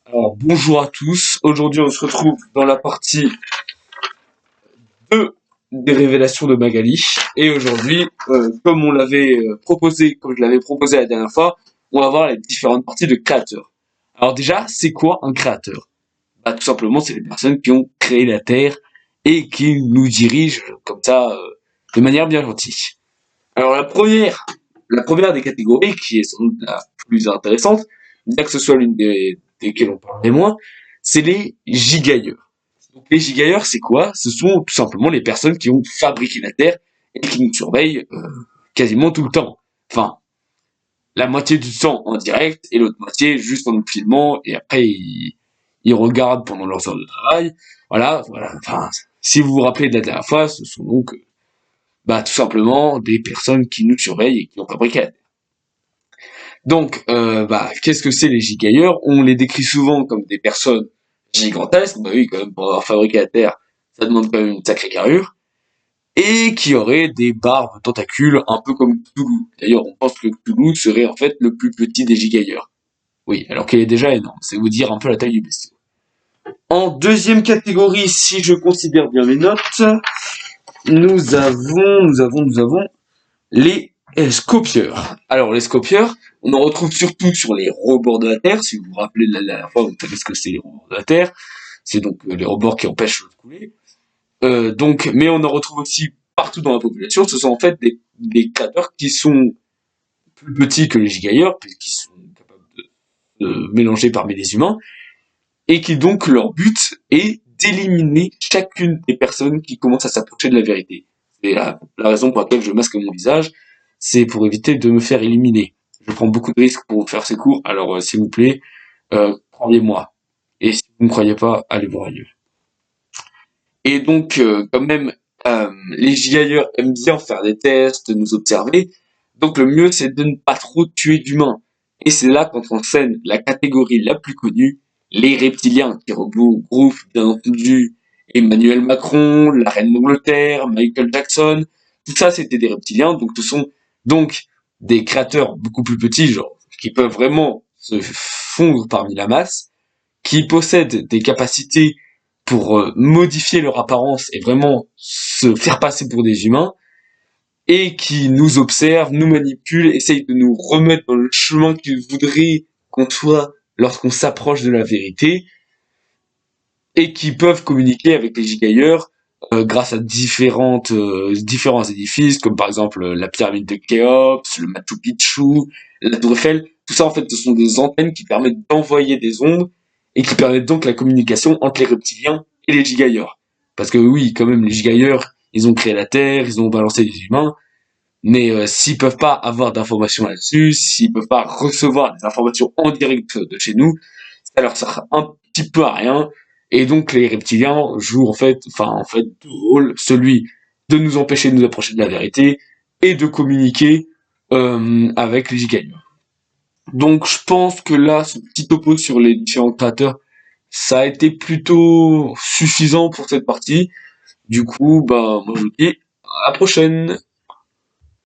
Alors bonjour à tous, aujourd'hui on se retrouve dans la partie 2 des révélations de Magali, et aujourd'hui, comme je l'avais proposé la dernière fois, on va voir les différentes parties de créateurs. Alors déjà, c'est quoi un créateur? Bah tout simplement, c'est les personnes qui ont créé la Terre et qui nous dirigent comme ça, de manière bien gentille. Alors la première des catégories, qui est sans doute la plus intéressante, bien que ce soit l'une desquelles on parle moins, c'est les gigailleurs. Donc les gigailleurs, c'est quoi? Ce sont tout simplement les personnes qui ont fabriqué la Terre et qui nous surveillent quasiment tout le temps. Enfin, la moitié du temps en direct et l'autre moitié juste en nous filmant, et après ils regardent pendant leurs heures de travail. Voilà. Enfin, si vous vous rappelez de la dernière fois, ce sont donc tout simplement des personnes qui nous surveillent et qui ont fabriqué la Terre. Donc, qu'est-ce que c'est les gigailleurs? On les décrit souvent comme des personnes gigantesques. Bah oui, quand même, pour avoir fabriqué la Terre, ça demande quand même une sacrée carrure. Et qui auraient des barbes tentacules, un peu comme Cthulhu. D'ailleurs, on pense que Cthulhu serait en fait le plus petit des gigailleurs. Oui, alors qu'il est déjà énorme. C'est vous dire un peu la taille du bestiau. En deuxième catégorie, si je considère bien mes notes, nous avons les scopieurs. Alors les scopieurs, on en retrouve surtout sur les rebords de la Terre. Si vous vous rappelez de la dernière fois, vous savez ce que c'est les rebords de la Terre. C'est donc les rebords qui empêchent l'eau de couler. Mais on en retrouve aussi partout dans la population. Ce sont en fait des créateurs qui sont plus petits que les gigailleurs, puisqu'ils sont capables de mélanger parmi les humains, et qui donc leur but est d'éliminer chacune des personnes qui commencent à s'approcher de la vérité. C'est la raison pour laquelle je masque mon visage, c'est pour éviter de me faire éliminer. Je prends beaucoup de risques pour faire ces cours, alors s'il vous plaît, croyez-moi. Et si vous ne me croyez pas, allez voir ailleurs. Et donc, quand même, les gigailleurs aiment bien faire des tests, nous observer. Donc le mieux, c'est de ne pas trop tuer d'humains. Et c'est là qu'entre en scène la catégorie la plus connue, les reptiliens, qui regroupent bien entendu Emmanuel Macron, la reine d'Angleterre, Michael Jackson. Tout ça, c'était des reptiliens. Donc ce sont donc des créateurs beaucoup plus petits, genre, qui peuvent vraiment se fondre parmi la masse, qui possèdent des capacités pour modifier leur apparence et vraiment se faire passer pour des humains, et qui nous observent, nous manipulent, essayent de nous remettre dans le chemin qu'ils voudraient qu'on soit lorsqu'on s'approche de la vérité, et qui peuvent communiquer avec les gigailleurs grâce à différents édifices, comme par exemple la pyramide de Khéops, le Machu Picchu, la Tour Eiffel. Tout ça, en fait, ce sont des antennes qui permettent d'envoyer des ondes et qui permettent donc la communication entre les reptiliens et les gigailleurs. Parce que oui, quand même, les gigailleurs, ils ont créé la Terre, ils ont balancé des humains, mais s'ils peuvent pas avoir d'informations là-dessus, s'ils peuvent pas recevoir des informations en direct de chez nous, ça leur sert un petit peu à rien. Et donc les reptiliens jouent deux rôles, celui de nous empêcher de nous approcher de la vérité et de communiquer avec les gigailleurs. Donc je pense que là, ce petit topo sur les différents créateurs, ça a été plutôt suffisant pour cette partie. Du coup, moi je vous dis à la prochaine.